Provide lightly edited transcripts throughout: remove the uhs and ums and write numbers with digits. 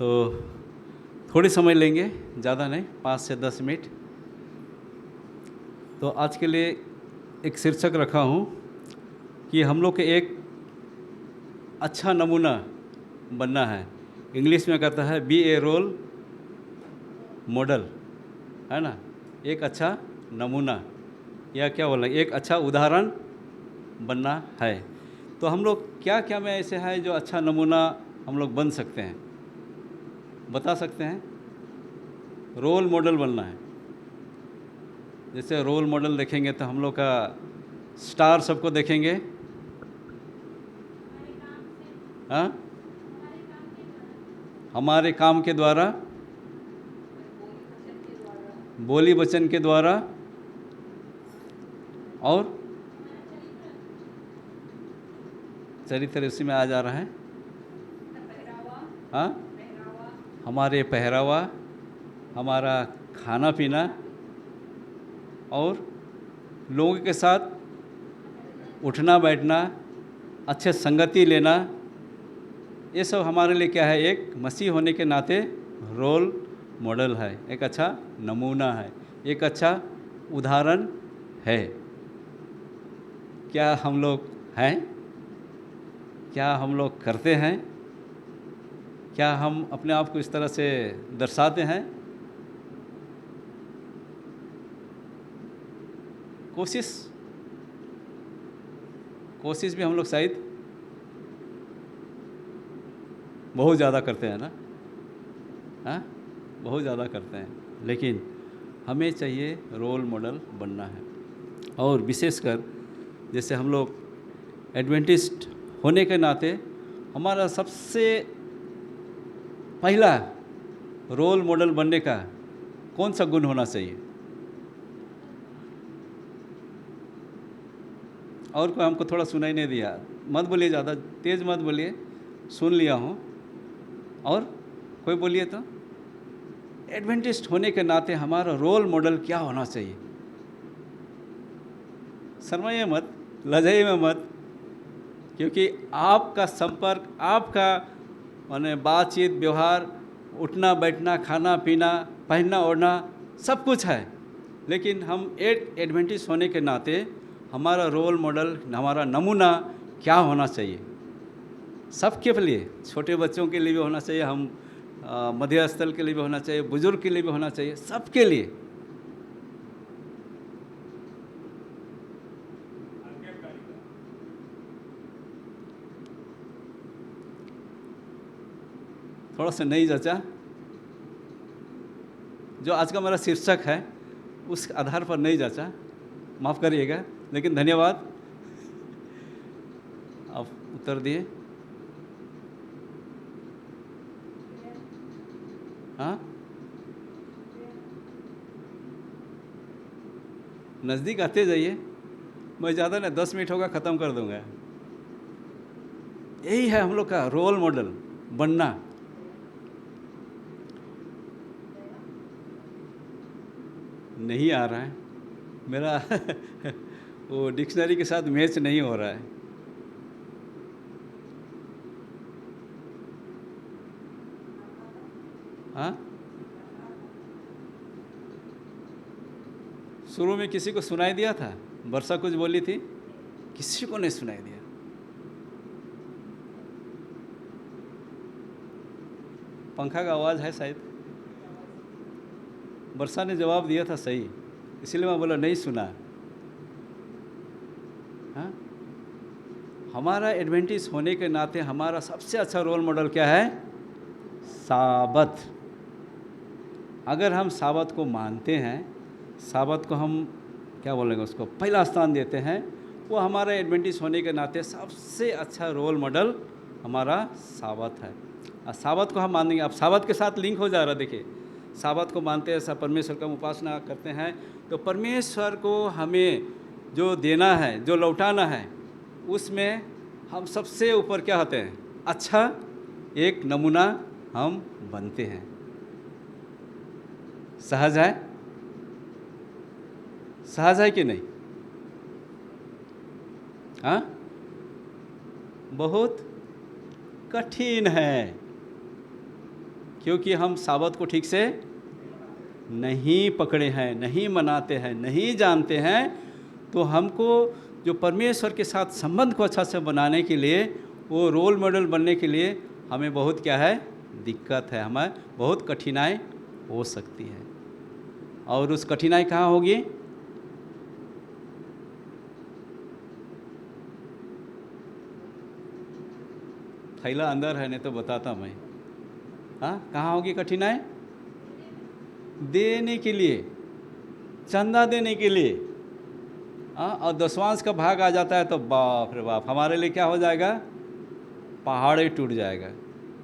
तो थोड़ी समय लेंगे, ज़्यादा नहीं, 5 से 10 मिनट। तो आज के लिए एक शीर्षक रखा हूँ कि हम लोग के एक अच्छा नमूना बनना है। इंग्लिश में कहता है बी ए रोल मॉडल, है ना। एक अच्छा नमूना या क्या बोला, एक अच्छा उदाहरण बनना है। तो हम लोग क्या क्या में ऐसे है जो अच्छा नमूना हम लोग बन सकते हैं, बता सकते हैं। रोल मॉडल बनना है। जैसे रोल मॉडल देखेंगे तो हम लोग का स्टार सबको देखेंगे, हाँ, हमारे काम के द्वारा, बोली वचन के द्वारा, और चरित्र उसी में आ जा रहा है, हाँ, हमारे पहरावा, हमारा खाना पीना, और लोगों के साथ उठना बैठना, अच्छे संगति लेना, ये सब हमारे लिए क्या है, एक मसीह होने के नाते रोल मॉडल है, एक अच्छा नमूना है, एक अच्छा उदाहरण है। क्या हम लोग हैं? क्या हम लोग करते हैं? क्या हम अपने आप को इस तरह से दर्शाते हैं? कोशिश भी हम लोग शायद बहुत ज़्यादा करते हैं ना, हाँ, बहुत ज़्यादा करते हैं, लेकिन हमें चाहिए रोल मॉडल बनना है। और विशेषकर जैसे हम लोग एडवेंटिस्ट होने के नाते हमारा सबसे पहला रोल मॉडल बनने का कौन सा गुण होना चाहिए? और कोई हमको थोड़ा सुनाई नहीं दिया, मत बोलिए, ज़्यादा तेज़ मत बोलिए, सुन लिया हूँ। और कोई बोलिए तो। एडवेंटिस्ट होने के नाते हमारा रोल मॉडल क्या होना चाहिए? शर्माइए मत, लजाइए मत, क्योंकि आपका संपर्क, आपका माने बातचीत, व्यवहार, उठना बैठना, खाना पीना, पहनना ओढ़ना, सब कुछ है, लेकिन हम एक एडवेंटिस्ट होने के नाते हमारा रोल मॉडल, हमारा नमूना क्या होना चाहिए? सबके लिए, छोटे बच्चों के लिए भी होना चाहिए, हम मध्य स्थल के लिए भी होना चाहिए, बुजुर्ग के लिए भी होना चाहिए, सबके लिए। थोड़ा सा नहीं जचा, जो आज का मेरा शीर्षक है उस आधार पर नहीं जचा, माफ़ करिएगा, लेकिन धन्यवाद, आप उत्तर दिए। हाँ, नज़दीक आते जाइए, मैं ज़्यादा नहीं, 10 मिनट होगा ख़त्म कर दूंगा। यही है हम लोग का रोल मॉडल बनना। नहीं आ रहा है मेरा वो डिक्शनरी के साथ मैच नहीं हो रहा है। हाँ, शुरू में किसी को सुनाई दिया था? वर्षा कुछ बोली थी, किसी को नहीं सुनाई दिया। पंखा का आवाज़ है शायद। वर्षा ने जवाब दिया था सही, इसीलिए मैं बोला नहीं सुना। हाँ, हमारा एडवेंटिस्ट होने के नाते हमारा सबसे अच्छा रोल मॉडल क्या है? साबत। अगर हम साबत को मानते हैं, साबत को हम क्या बोलेंगे, उसको पहला स्थान देते हैं, वो हमारा एडवेंटिस्ट होने के नाते सबसे अच्छा रोल मॉडल हमारा साबत है। और साबत को हम मानेंगे। अब साबत के साथ लिंक हो जा रहा है, देखिए, साबत को मानते हैं, सब परमेश्वर का उपासना करते हैं, तो परमेश्वर को हमें जो देना है, जो लौटाना है, उसमें हम सबसे ऊपर क्या होते हैं? अच्छा एक नमूना हम बनते हैं। सहज है? सहज है कि नहीं? हाँ, बहुत कठिन है। क्योंकि हम साबत को ठीक से नहीं पकड़े हैं, नहीं मनाते हैं, नहीं जानते हैं। तो हमको जो परमेश्वर के साथ संबंध को अच्छा से बनाने के लिए, वो रोल मॉडल बनने के लिए हमें बहुत क्या है, दिक्कत है, हमें बहुत कठिनाई हो सकती है। और उस कठिनाई कहाँ होगी? थैला अंदर है, नहीं तो बताता मैं। हाँ, कहाँ होगी कठिनाई? देने के लिए, चंदा देने के लिए। हाँ, और दशवांश का भाग आ जाता है तो बाप रे बाप, हमारे लिए क्या हो जाएगा? पहाड़ ही टूट जाएगा।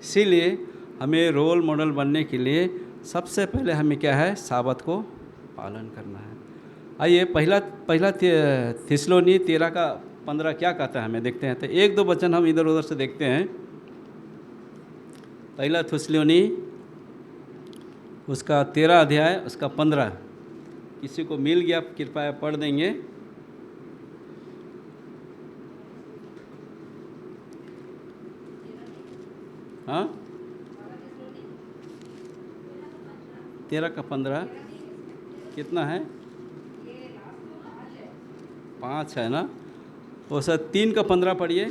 इसीलिए हमें रोल मॉडल बनने के लिए सबसे पहले हमें क्या है, साबत को पालन करना है। आइए पहला पहला थिस्सलुनी 13:15 क्या कहता है हमें देखते हैं। तो एक दो वचन हम इधर उधर से देखते हैं। पहला थिस्सलुनी उसका 13 अध्याय उसका 15, किसी को मिल गया कृपया पढ़ देंगे। हाँ, 13:15 कितना है? 5 है ना? वो सर 3:15 पढ़िए।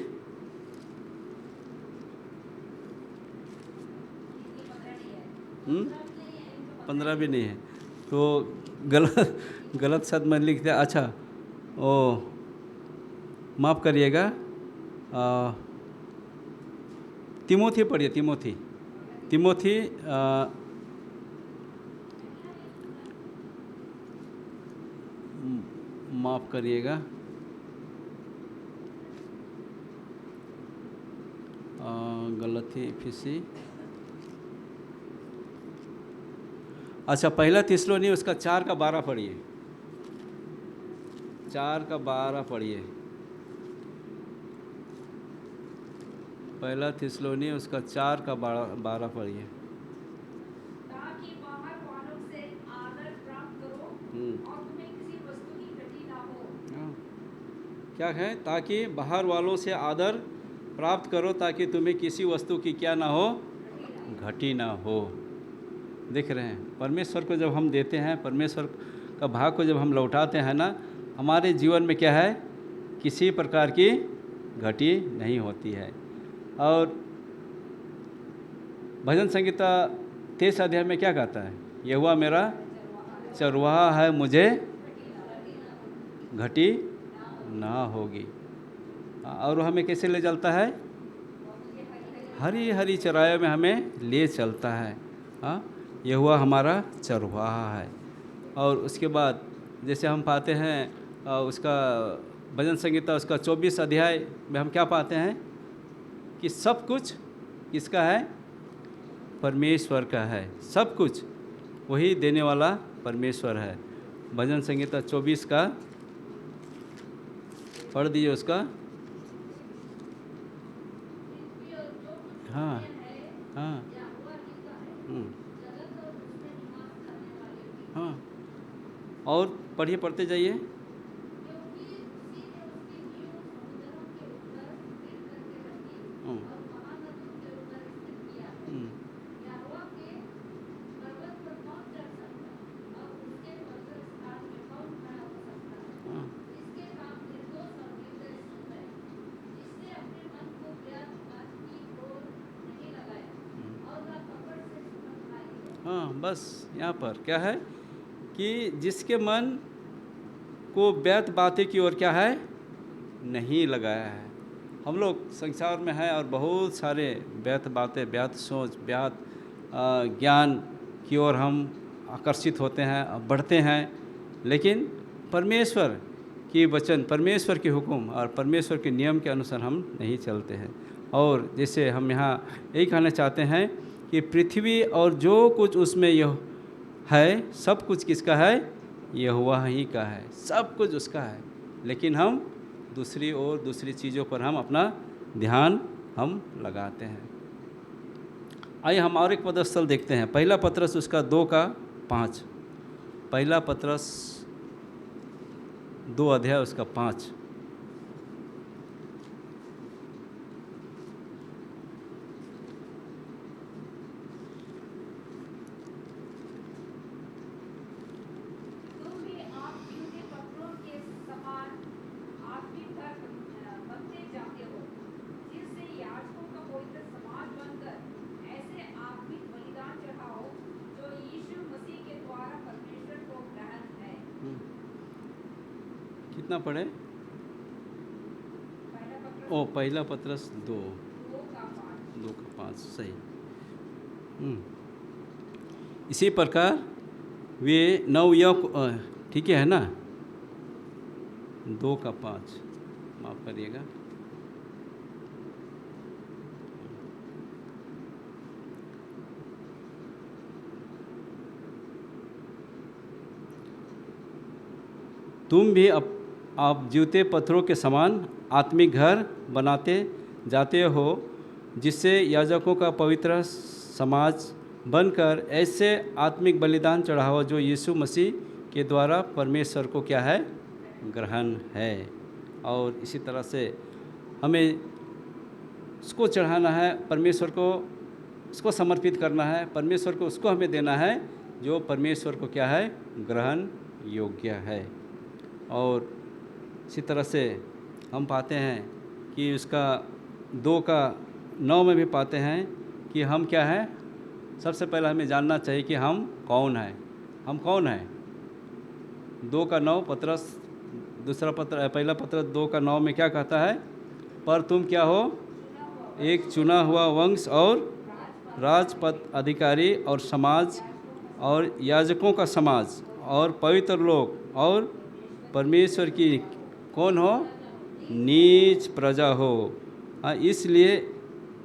हम्म, 15 भी नहीं है तो गलत शब्द में लिख दिया। अच्छा, ओ माफ़ करिएगा, तिमोथी पढ़िए, तिमोथी माफ़ करिएगा, गलत ही फिसी। अच्छा, पहला थिस्सलुनी उसका 4:12 पढ़िए, 4:12 पढ़िए। पहला थिस्सलुनी उसका 4:12 पढ़िए। ताकि बाहर वालों से आदर प्राप्त करो और तुम्हें किसी वस्तु की घटी ना हो। क्या है? ताकि बाहर वालों से आदर प्राप्त करो, ताकि तुम्हें किसी वस्तु की क्या ना हो, घटी ना हो। देख रहे हैं, परमेश्वर को जब हम देते हैं, परमेश्वर का भाग को जब हम लौटाते हैं ना, हमारे जीवन में क्या है, किसी प्रकार की घटी नहीं होती है। और भजन संगीता 23 अध्याय में क्या कहता है? यहोवा मेरा चरवाहा है, मुझे घटी ना होगी। और हमें कैसे ले चलता है? हरी हरी चराइयों में हमें ले चलता है। हाँ, यहोवा हमारा चरवाहा है। और उसके बाद जैसे हम पाते हैं उसका भजन संगीता उसका 24 अध्याय में हम क्या पाते हैं कि सब कुछ किसका है? परमेश्वर का है। सब कुछ वही देने वाला परमेश्वर है। भजन संगीता 24 का पढ़ दीजिए उसका। हाँ हाँ हाँ, और पढ़िए, पढ़ते जाइए। हाँ, बस यहाँ पर क्या है कि जिसके मन को व्यर्थ बातें की ओर क्या है, नहीं लगाया है। हम लोग संसार में हैं और बहुत सारे व्यर्थ बातें, व्यर्थ सोच, व्यर्थ ज्ञान की ओर हम आकर्षित होते हैं, बढ़ते हैं। लेकिन परमेश्वर की वचन, परमेश्वर के हुक्म और परमेश्वर के नियम के अनुसार हम नहीं चलते हैं। और जैसे हम यहाँ यही कहना चाहते हैं कि पृथ्वी और जो कुछ उसमें यह है, सब कुछ किसका है? यहोवा ही का है, सब कुछ उसका है। लेकिन हम दूसरी ओर, दूसरी चीज़ों पर हम अपना ध्यान हम लगाते हैं। आइए हम और एक पदस्थल देखते हैं। पहला पत्रस उसका 2:5, पहला पत्रस 2 अध्याय उसका 5। कितना पढ़े? पहला पत्र ओ पहला पत्रस 2 2 का 5। 2 का 5 सही। इसी प्रकार वे ठीक है ना, 2 का 5, माफ़ करिएगा। तुम भी आप जीवते पत्थरों के समान आत्मिक घर बनाते जाते हो, जिससे याजकों का पवित्र समाज बनकर ऐसे आत्मिक बलिदान चढ़ाओ जो यीशु मसीह के द्वारा परमेश्वर को क्या है? ग्रहण है। और इसी तरह से हमें उसको चढ़ाना है, परमेश्वर को उसको समर्पित करना है, परमेश्वर को उसको हमें देना है जो परमेश्वर को क्या है? ग्रहण योग्य है। और इसी तरह से हम पाते हैं कि उसका 2 का 9 में भी पाते हैं कि हम क्या हैं? सबसे पहले हमें जानना चाहिए कि हम कौन हैं। हम कौन हैं? 2 का 9 पत्रस पहला पत्र 2 का 9 में क्या कहता है? पर तुम क्या हो? एक चुना हुआ वंश और राजपद अधिकारी और समाज और याजकों का समाज और पवित्र लोग और परमेश्वर की कौन हो? नीच प्रजा हो। इसलिए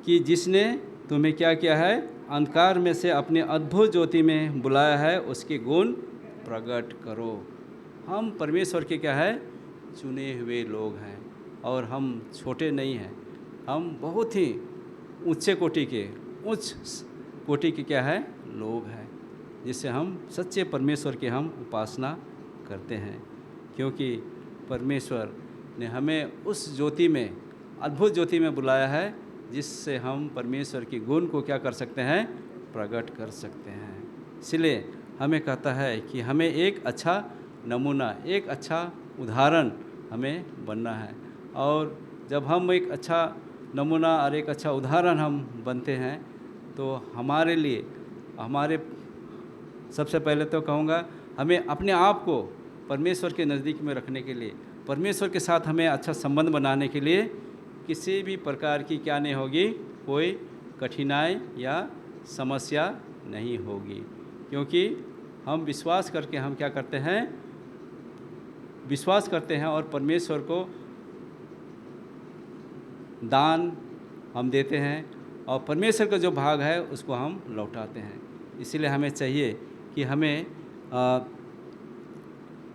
कि जिसने तुम्हें क्या किया है? अंधकार में से अपने अद्भुत ज्योति में बुलाया है, उसके गुण प्रकट करो। हम परमेश्वर के क्या है? चुने हुए लोग हैं और हम छोटे नहीं हैं, हम बहुत ही उच्च कोटि के क्या है? लोग हैं, जिससे हम सच्चे परमेश्वर की हम उपासना करते हैं, क्योंकि परमेश्वर ने हमें उस ज्योति में, अद्भुत ज्योति में बुलाया है, जिससे हम परमेश्वर की गुण को क्या कर सकते हैं? प्रकट कर सकते हैं। इसलिए हमें कहता है कि हमें एक अच्छा नमूना, एक अच्छा उदाहरण हमें बनना है। और जब हम एक अच्छा नमूना और एक अच्छा उदाहरण हम बनते हैं तो हमारे लिए, सबसे पहले तो कहूँगा, हमें अपने आप को परमेश्वर के नज़दीक में रखने के लिए, परमेश्वर के साथ हमें अच्छा संबंध बनाने के लिए किसी भी प्रकार की क्या नहीं होगी? कोई कठिनाई या समस्या नहीं होगी, क्योंकि हम विश्वास करके हम क्या करते हैं? विश्वास करते हैं और परमेश्वर को दान हम देते हैं और परमेश्वर का जो भाग है उसको हम लौटाते हैं। इसलिए हमें चाहिए कि हमें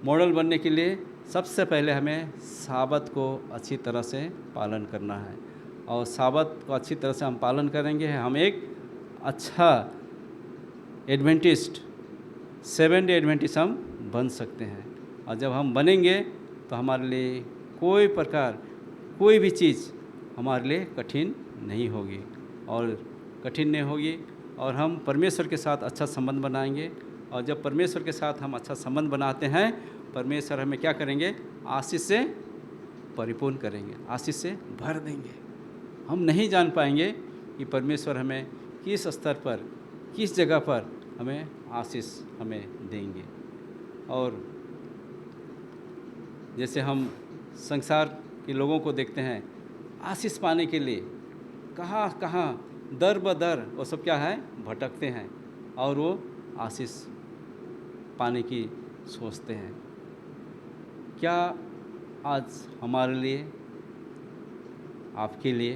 मॉडल बनने के लिए सबसे पहले हमें साबत को अच्छी तरह से पालन करना है, और साबत को अच्छी तरह से हम पालन करेंगे, हम एक अच्छा एडवेंटिस्ट, 7 डे एडवेंटिस्ट हम बन सकते हैं। और जब हम बनेंगे तो हमारे लिए कोई भी चीज़ हमारे लिए कठिन नहीं होगी और हम परमेश्वर के साथ अच्छा संबंध बनाएंगे। और जब परमेश्वर के साथ हम अच्छा संबंध बनाते हैं, परमेश्वर हमें क्या करेंगे? आशीष से परिपूर्ण करेंगे, आशीष से भर देंगे। हम नहीं जान पाएंगे कि परमेश्वर हमें किस स्तर पर, किस जगह पर हमें आशीष हमें देंगे। और जैसे हम संसार के लोगों को देखते हैं, आशीष पाने के लिए कहाँ दर बदर वो सब क्या है? भटकते हैं और वो आशीष पाने की सोचते हैं। क्या आज हमारे लिए, आपके लिए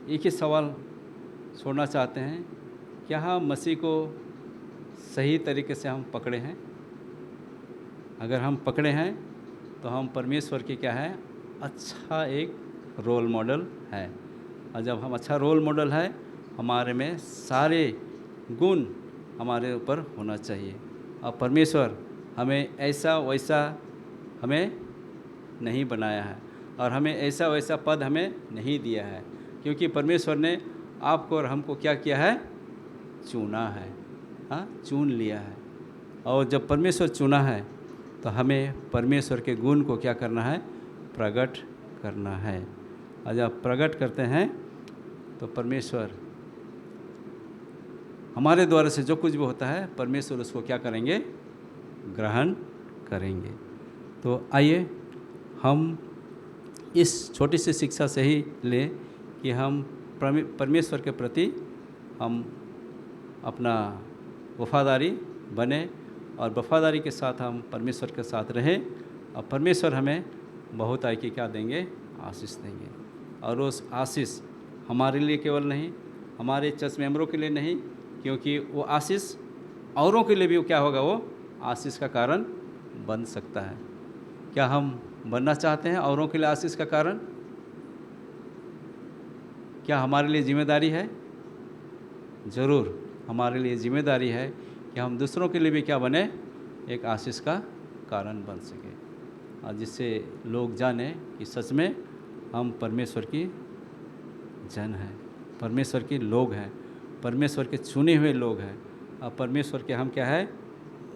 एक ही सवाल छोड़ना चाहते हैं, क्या हम मसीह को सही तरीके से हम पकड़े हैं? अगर हम पकड़े हैं तो हम परमेश्वर के क्या है? अच्छा एक रोल मॉडल है। और जब हम अच्छा रोल मॉडल है, हमारे में सारे गुण हमारे ऊपर होना चाहिए। और परमेश्वर हमें ऐसा वैसा हमें नहीं बनाया है और हमें ऐसा वैसा पद हमें नहीं दिया है, क्योंकि परमेश्वर ने आपको और हमको क्या किया है? चुना है, चुन लिया है। और जब परमेश्वर चुना है तो हमें परमेश्वर के गुण को क्या करना है? प्रकट करना है। और जब प्रकट करते हैं तो परमेश्वर हमारे द्वारा से जो कुछ भी होता है, परमेश्वर उसको क्या करेंगे? ग्रहण करेंगे। तो आइए हम इस छोटी सी शिक्षा से ही लें कि हम परमेश्वर के प्रति हम अपना वफादारी बने और वफादारी के साथ हम परमेश्वर के साथ रहें और परमेश्वर हमें बहुत आय की क्या देंगे, आशीष देंगे। और उस आशीष हमारे लिए केवल नहीं, हमारे चर्च मेंबरों के लिए नहीं, क्योंकि वो आशीष औरों के लिए भी क्या होगा, वो आशीष का कारण बन सकता है। क्या हम बनना चाहते हैं औरों के लिए आशीष का कारण? क्या हमारे लिए जिम्मेदारी है? ज़रूर हमारे लिए जिम्मेदारी है कि हम दूसरों के लिए भी क्या बने, एक आशीष का कारण बन सके और जिससे लोग जाने कि सच में हम परमेश्वर की जन हैं, परमेश्वर के लोग हैं, परमेश्वर के चुने हुए लोग हैं और परमेश्वर के हम क्या है,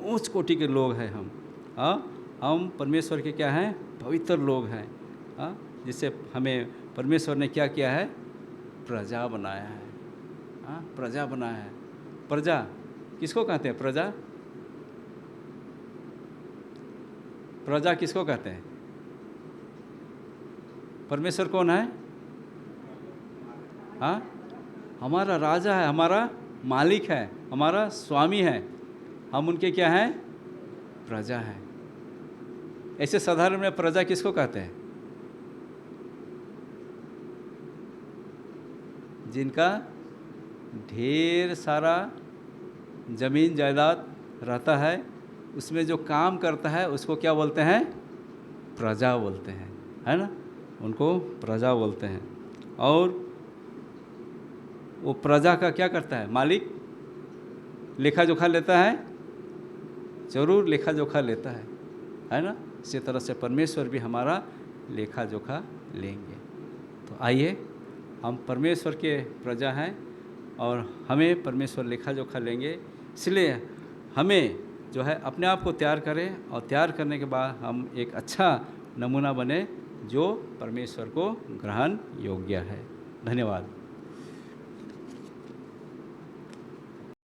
उच्च कोटि के लोग हैं हम परमेश्वर के क्या हैं, पवित्र लोग हैं। जिससे हमें परमेश्वर ने क्या किया है, प्रजा बनाया है। प्रजा बनाया है। प्रजा किसको कहते हैं? प्रजा किसको कहते हैं? परमेश्वर कौन है? हमारा राजा है, हमारा मालिक है, हमारा स्वामी है। हम उनके क्या हैं? प्रजा हैं। ऐसे साधारण में प्रजा किसको कहते हैं? जिनका ढेर सारा ज़मीन जायदाद रहता है, उसमें जो काम करता है उसको क्या बोलते हैं? प्रजा बोलते हैं, है ना? उनको प्रजा बोलते हैं। और वो प्रजा का क्या करता है? मालिक लेखा जोखा लेता है, ज़रूर लेखा जोखा लेता है ना? इसी तरह से परमेश्वर भी हमारा लेखा जोखा लेंगे। तो आइए हम परमेश्वर के प्रजा हैं और हमें परमेश्वर लेखा जोखा लेंगे। इसलिए हमें जो है अपने आप को तैयार करें और तैयार करने के बाद हम एक अच्छा नमूना बने जो परमेश्वर को ग्रहण योग्य है। धन्यवाद।